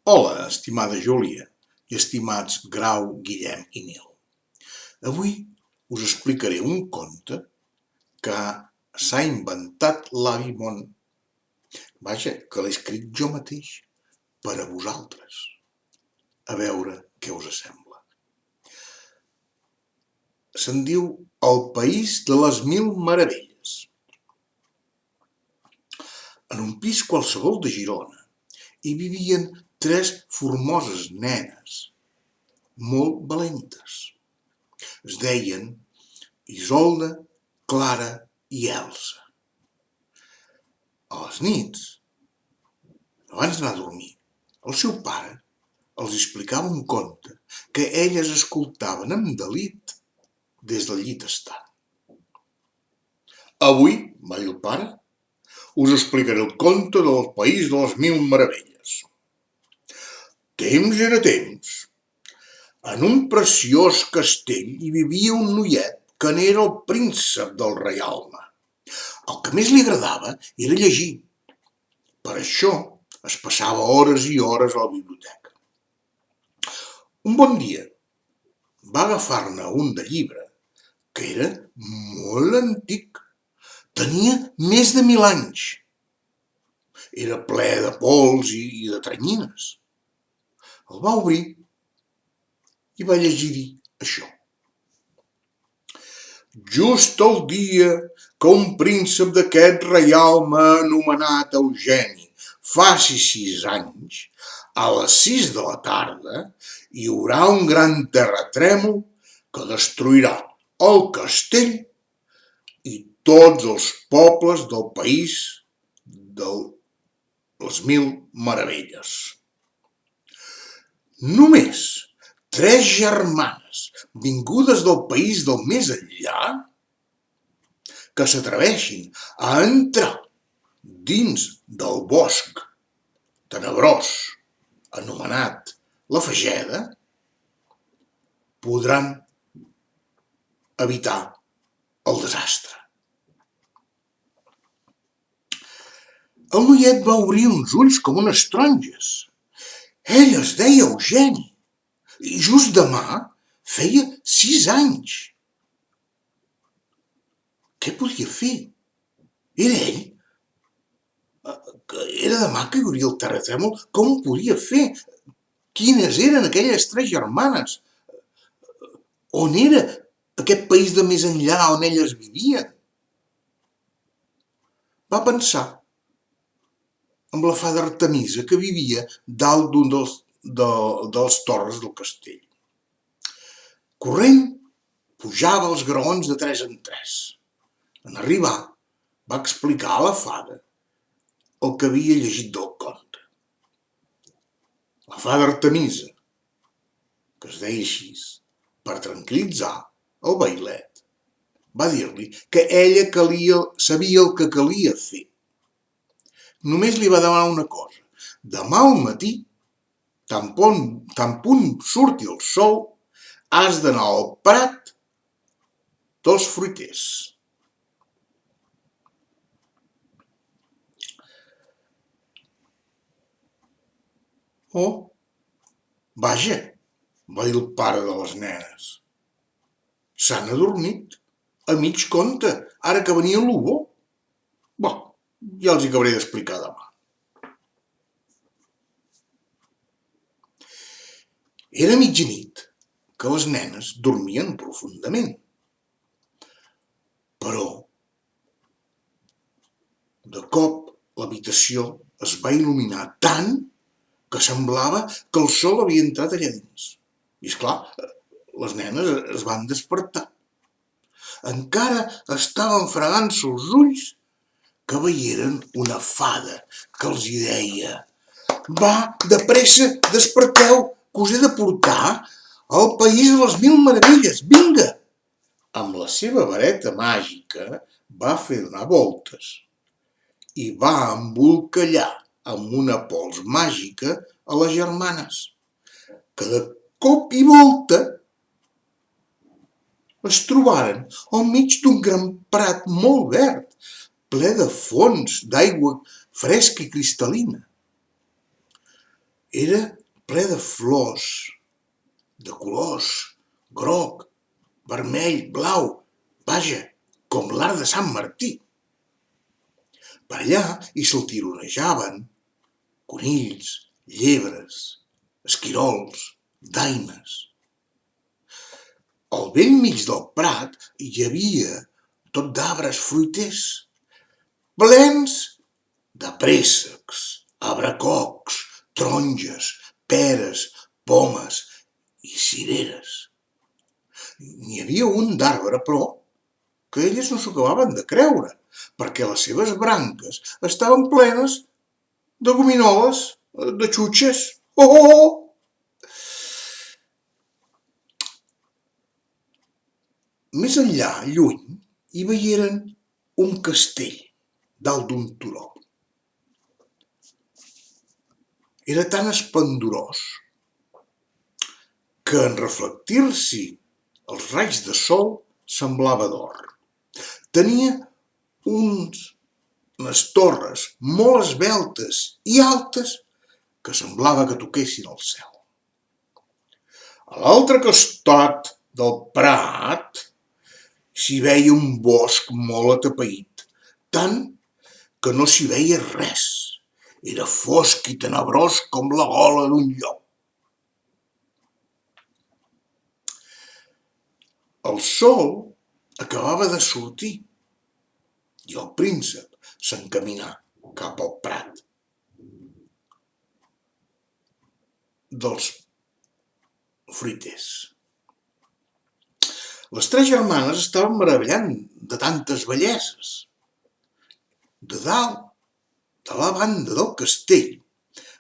Hola, estimada Júlia i estimats Grau, Guillem i Nil. Avui us explicaré un conte que s'ha inventat l'avi Mon. Vaja, que l'he escrit jo mateix, per a vosaltres. A veure què us sembla. Se'n diu El país de les mil meravelles. En un pis qualsevol de Girona hi vivien 3 formoses nenes, molt valentes. Es deien Isolda, Clara i Elsa. A les nits, abans d'anar a dormir, el seu pare els explicava un conte que elles escoltaven amb delit des del llit estant. Avui, va dir el pare, us explicaré el conte del país de les mil meravelles. Temps era temps. En un preciós castell hi vivia un noiet que n'era el príncep del reialme. El que més li agradava era llegir. Per això es passava hores i hores a la biblioteca. Un bon dia va agafar-ne un de llibre que era molt antic. Tenia més de 1000 anys. Era ple de pols i de teranyines. El va obrir i va llegir-hi això. Just el dia que un príncep d'aquest reialme anomenat Eugeni faci 6 anys, a les 6 de la tarda hi haurà un gran terratrèmol que destruirà el castell i tots els pobles del país de les mil meravelles. Només 3 germanes vingudes del país del més enllà que s'atreveixin a entrar dins del bosc tenebrós anomenat la Fageda podran evitar el desastre. El noiet va obrir uns ulls com unes taronges. Ell es deia Eugeni i just demà feia 6 anys. Què podia fer? Era ell? Era demà que hi hauria el terratrèmol? Com ho podia fer? Quines eren aquelles 3 germanes? On era aquest país de més enllà on elles vivien? Va pensar amb la fada Artemisa, que vivia dalt d'un dels torres del castell. Corrent, pujava els graons de 3 en 3. En arribar, va explicar a la fada el que havia llegit del conte. La fada Artemisa, que es deia així, per tranquil·litzar el vailet, va dir-li que ella sabia el que calia fer. Només li va demanar una cosa. Demà al matí, tan punt surti el sol, has d'anar al prat dels fruiters. Oh, vaja, va dir el pare de les nenes. S'han adormit, a mig conte, ara que venia lo bo. Bé, ja els hi acabaré d'explicar demà. Era mitjanit, que les nenes dormien profundament. Però, de cop, l'habitació es va il·luminar tant que semblava que el sol havia entrat allà dins. I, esclar, les nenes es van despertar. Encara estaven fregant-se els ulls que veieren una fada que els hi deia: va, de pressa, desperteu, que us he de portar al país de les mil meravelles, vinga! Amb la seva vareta màgica va fer donar voltes i va embolcallar amb una pols màgica a les germanes, que de cop i volta es trobaren al mig d'un gran prat molt verd, ple de fonts d'aigua fresca i cristal·lina. Era ple de flors, de colors groc, vermell, blau, vaja, com l'arc de Sant Martí. Per allà hi saltironejaven conills, llebres, esquirols, daines. Al bell mig del prat hi havia tot d'arbres fruiters, plens de préssecs, abracocs, taronges, peres, pomes i cireres. N'hi havia un d'arbre, però, que elles no s'ho acabaven de creure, perquè les seves branques estaven plenes de gominoles, de xutxes. Oh, oh, oh! Més enllà, lluny, hi veieren un castell dalt d'un turó. Era tan esplendorós que en reflectir-s'hi els raigs de sol semblava d'or. Tenia unes torres molt esveltes i altes que semblava que toquessin el cel. A l'altre costat del prat s'hi veia un bosc molt atapeït, tant que no s'hi veia res. Era fosc i tenebrós com la gola d'un llop. El sol acabava de sortir i el príncep s'encaminà cap al prat dels fruiters. Les tres germanes estaven meravellant de tantes belleses. De dalt, de la banda del castell,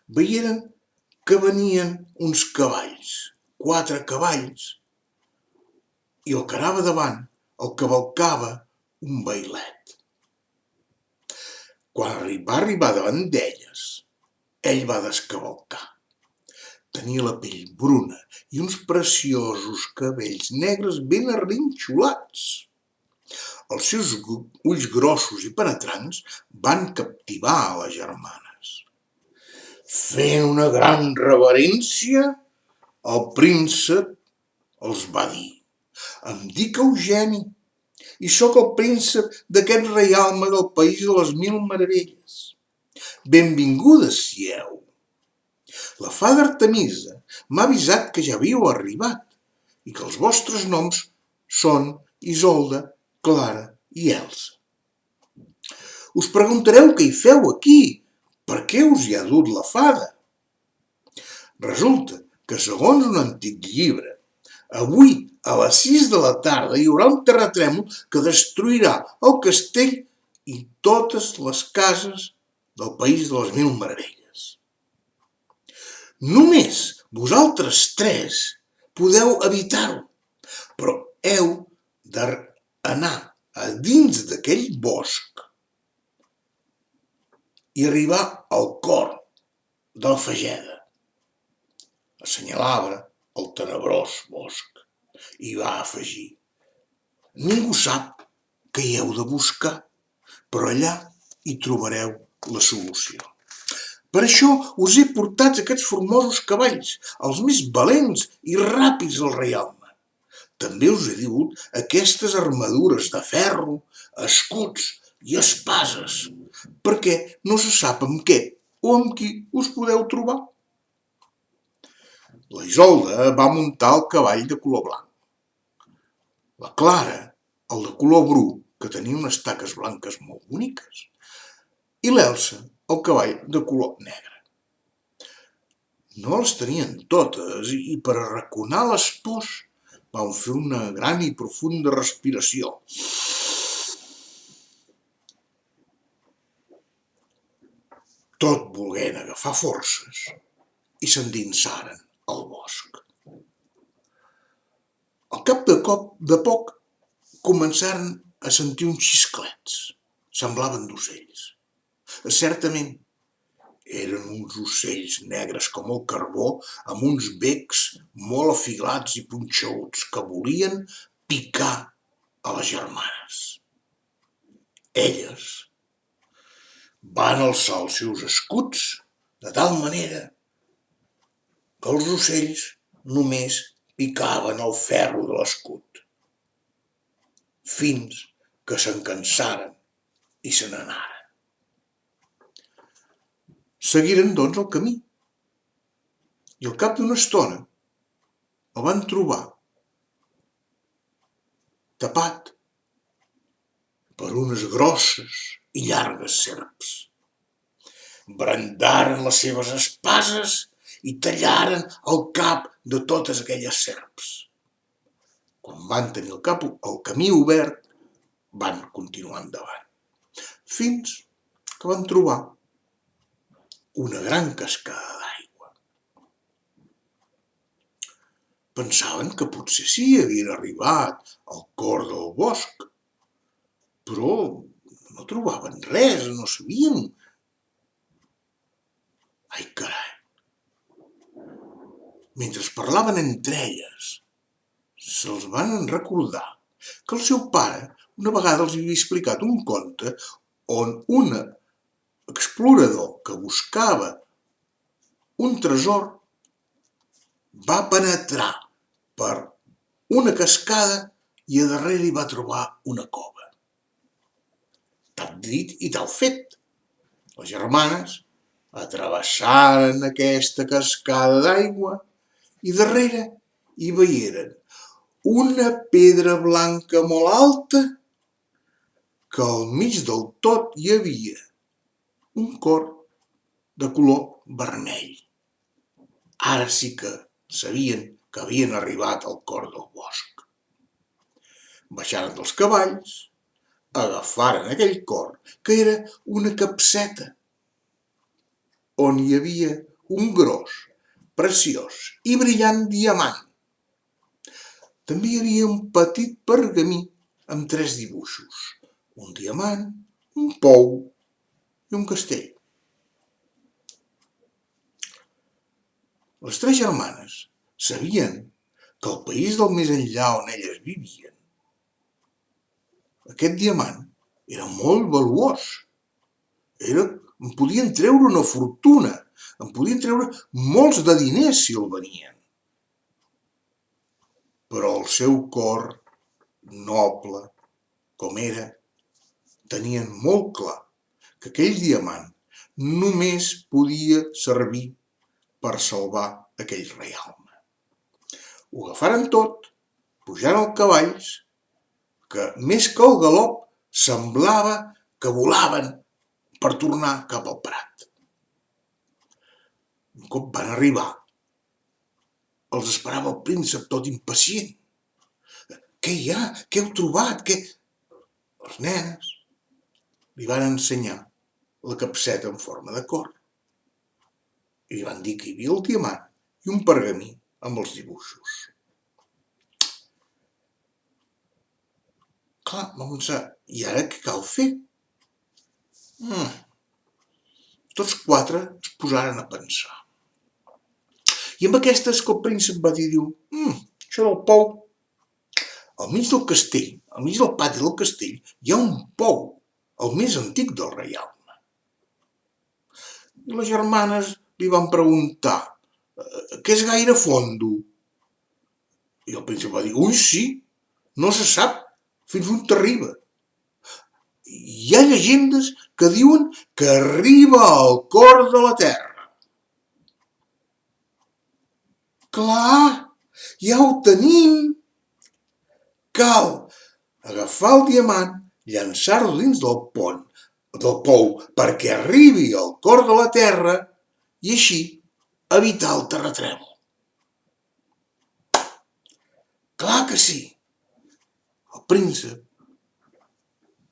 veieren que venien uns cavalls, 4 cavalls, i el que anava davant el cavalcava un vailet. Quan va arribar davant d'elles, ell va descavalcar. Tenia la pell bruna i uns preciosos cabells negres ben arrinxolats. Els seus ulls grossos i penetrants van captivar a les germanes. Fent una gran reverència, el príncep els va dir: «Em dic Eugeni i sóc el príncep d'aquest reialme del país de les 1000 meravelles. Benvingudes sieu. La fada Artemisa m'ha avisat que ja havíeu arribat i que els vostres noms són Isolda, Clara i Elsa. Us preguntareu què hi feu aquí, per què us hi ha dut la fada? Resulta que, segons un antic llibre, avui a les 6 de la tarda hi haurà un terratrèmol que destruirà el castell i totes les cases del país de les 1000 meravelles. Només vosaltres 3 podeu evitar-ho, però heu d'anar a dins d'aquell bosc i arribar al cor de la Fageda. Assenyalava el tenebrós bosc i va afegir: ningú sap què hi heu de buscar, però allà hi trobareu la solució. Per això us he portat aquests formosos cavalls, els més valents i ràpids del reialme. També us he dut aquestes armadures de ferro, escuts i espases, perquè no se sap amb què o amb qui us podeu trobar. La Isolda va muntar el cavall de color blanc. La Clara, el de color bru, que tenia unes taques blanques molt boniques. I l'Elsa, el cavall de color negre. No les tenien totes i per arraconar les pors van fer una gran i profunda respiració. Tot volent agafar forces i s'endinsaren al bosc. Al cap de poc començaren a sentir uns xisclets. Semblaven d'ocells. Certament, eren uns ocells negres com el carbó amb uns becs molt afilats i punxeguts que volien picar a les germanes. Elles van alçar els seus escuts de tal manera que els ocells només picaven el ferro de l'escut, fins que se'n cansaren i se n'anaren. Seguiren, doncs, el camí i al cap d'una estona el van trobar tapat per unes grosses i llargues serps. Brandaren les seves espases i tallaren el cap de totes aquelles serps. Quan van tenir el camí obert, van continuar endavant, fins que van trobar una gran cascada d'aigua. Pensaven que potser sí havien arribat al cor del bosc, però no trobaven res, no sabien. Ai, carai! Mentre parlaven entre elles, se'ls van recordar que el seu pare una vegada els havia explicat un conte on un explorador que buscava un tresor va penetrar per una cascada i a darrere hi va trobar una cova. Tal dit i tal fet. Les germanes travessaren aquesta cascada d'aigua i darrere hi veieren una pedra blanca molt alta que al mig del tot hi havia un cor de color vermell. Ara sí que sabien que havien arribat al cor del bosc. Baixaren dels cavalls, agafaren aquell cor, que era una capseta, on hi havia un gros, preciós i brillant diamant. També hi havia un petit pergamí amb 3 dibuixos, un diamant, un pou i un castell. Les 3 germanes sabien que al país del més enllà on elles vivien, aquest diamant era molt valuós. En podien treure una fortuna, en podien treure molts de diners si el venien. Però el seu cor, noble com era, tenien molt clar que aquell diamant només podia servir per salvar aquell reialme. Ho agafaren tot, pujant als cavalls, que més que el galop semblava que volaven per tornar cap al prat. Un cop van arribar, els esperava el príncep tot impacient. Què hi ha? Què heu trobat? Les nenes li van ensenyar la capseta en forma de cor i li van dir que hi havia el diamant i un pergamí amb els dibuixos. Clar, vam pensar, i ara què cal fer? Tots 4 es posaren a pensar. I amb aquestes que el príncep va dir, això del pou, al mig del castell, al mig del pati del castell, hi ha un pou, el més antic del reialme. I les germanes li van preguntar, què és gaire fondo? I el príncep va dir, ui, sí, no se sap fins on t'arriba. Hi ha llegendes que diuen que arriba al cor de la terra. Clar, ja ho tenim. Cal agafar el diamant, llançar-lo dins del pou perquè arribi al cor de la terra i així evitar el terratrèmol. Clar que sí. El príncep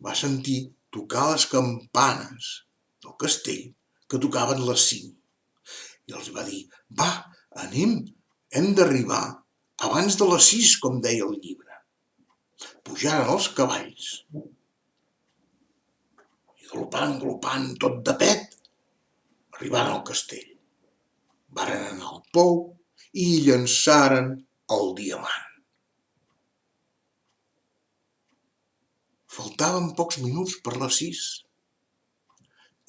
va sentir tocar les campanes del castell que tocaven les 5 i els va dir, va, anem, hem d'arribar abans de les 6, com deia el llibre. Pujaren els cavalls i galopant, tot de pet, arribaren al castell. Varen anar al pou i hi llançaren el diamant. Faltaven pocs minuts per les 6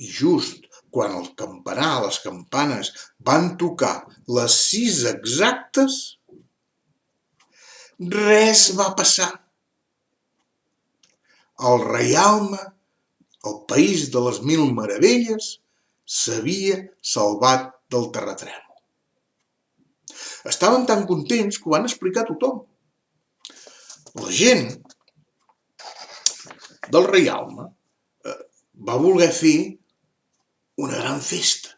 i just quan les campanes van tocar les 6 exactes, res va passar. El reialme, el país de les 1000 meravelles, s'havia salvat del terratrèmol. Estaven tan contents que ho van explicar a tothom. La gent del reialme va voler fer una gran festa.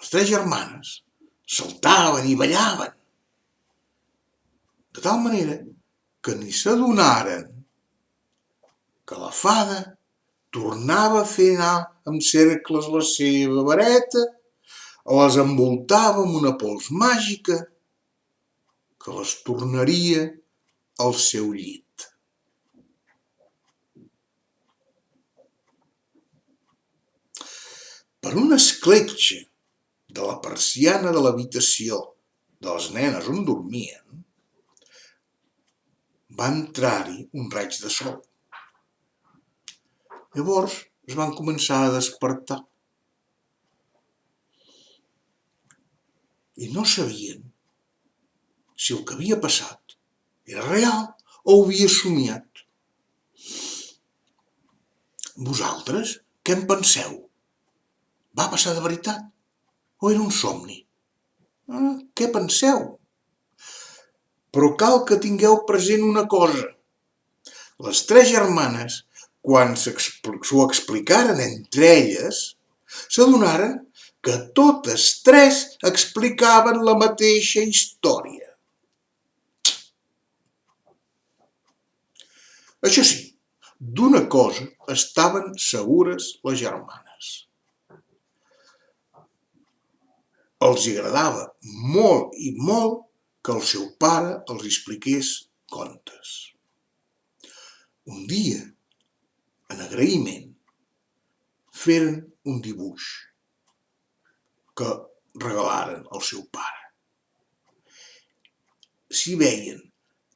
Les 3 germanes saltaven i ballaven, de tal manera que ni s'adonaren que la fada tornava a fer anar en cercles la seva vareta, les envoltava amb una pols màgica que les tornaria al seu llit. Per una escletxa de la persiana de l'habitació de les nenes on dormien, va entrar-hi un raig de sol. Llavors es van començar a despertar i no sabien si el que havia passat era real o ho havia somiat. Vosaltres què en penseu? Va passar de veritat o era un somni? Què penseu? Però cal que tingueu present una cosa. Les 3 germanes, quan s'ho explicaren entre elles, s'adonaren que totes 3 explicaven la mateixa història. Això sí, d'una cosa estaven segures les germanes. Els agradava molt i molt que el seu pare els expliqués contes. Un dia, en agraïment, feren un dibuix que regalaren al seu pare. S'hi veien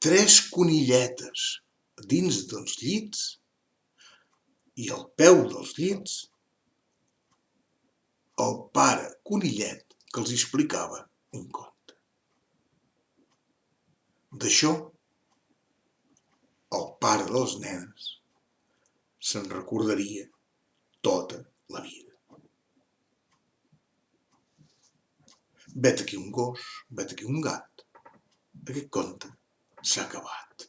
3 conilletes dins dels llits i al peu dels llits el pare conillet que els explicava un conte. D'això, el pare de les nenes se'n recordaria tota la vida. Vet aquí un gos, vet aquí un gat. Aquest conte s'ha acabat.